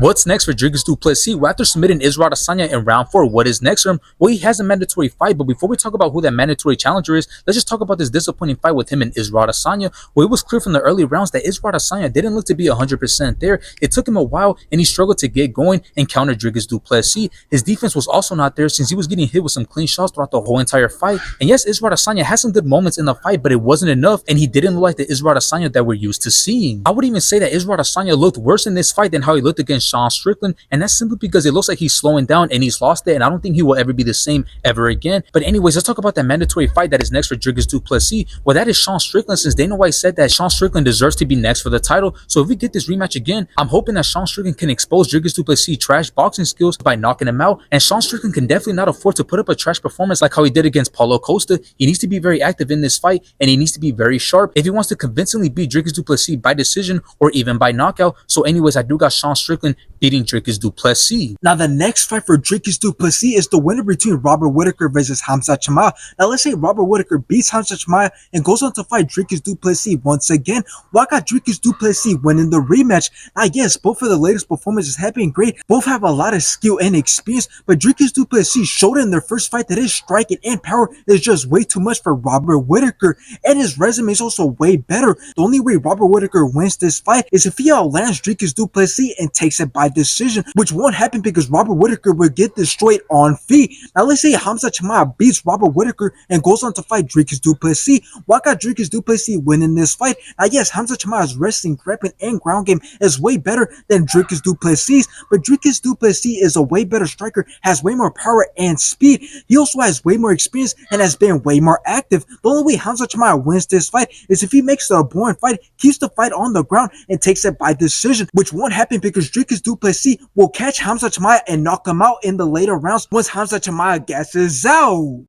What's next for Dricus Du Plessis? Well, after submitting Israel Adesanya in round 4, what is next for him? Well, he has a mandatory fight, but before we talk about who that mandatory challenger is, let's just talk about this disappointing fight with him and Israel Adesanya. Well, it was clear from the early rounds that Israel Adesanya didn't look to be 100% there. It took him a while, and he struggled to get going and counter Dricus Du Plessis. His defense was also not there since he was getting hit with some clean shots throughout the whole entire fight. And yes, Israel Adesanya had some good moments in the fight, but it wasn't enough, and he didn't look like the Israel Adesanya that we're used to seeing. I would even say that Israel Adesanya looked worse in this fight than how he looked against Sean Strickland, and that's simply because it looks like he's slowing down and he's lost it, and I don't think he will ever be the same ever again. But anyways, let's talk about that mandatory fight that is next for Dricus Du Plessis. Well, that is Sean Strickland, since Dana White said that Sean Strickland deserves to be next for the title. So if we get this rematch again, I'm hoping that Sean Strickland can expose Dricus Du Plessis' trash boxing skills by knocking him out, and Sean Strickland can definitely not afford to put up a trash performance like how he did against Paulo Costa. He needs to be very active in this fight, and he needs to be very sharp if he wants to convincingly beat Dricus Du Plessis by decision or even by knockout. So anyways, I do got Sean Strickland beating Dricus Du Plessis. Now, the next fight for Dricus Du Plessis is the winner between Robert Whittaker versus Khamzat Chimaev. Now, let's say Robert Whittaker beats Khamzat Chimaev and goes on to fight Dricus Du Plessis once again. Well, I got Dricus Du Plessis winning the rematch. Now, yes, both of the latest performances have been great. Both have a lot of skill and experience, but Dricus Du Plessis showed in their first fight that his striking and power is just way too much for Robert Whittaker, and his resume is also way better. The only way Robert Whittaker wins this fight is if he outlands Dricus Du Plessis and takes it by decision, which won't happen because Robert Whittaker will get destroyed on feet. Now, let's say Khamzat Chimaev beats Robert Whittaker and goes on to fight Dricus Du Plessis. Well, I got Dricus Du Plessis winning this fight. Now, yes, Khamzat Chimaev's wrestling, grappling, and ground game is way better than Dricus Du Plessis, but Dricus Du Plessis is a way better striker, has way more power and speed. He also has way more experience and has been way more active. The only way Khamzat Chimaev wins this fight is if he makes it a boring fight, keeps the fight on the ground, and takes it by decision, which won't happen because Dricus Du Plessis will catch Khamzat Chimaev and knock him out in the later rounds once Khamzat Chimaev gasses out.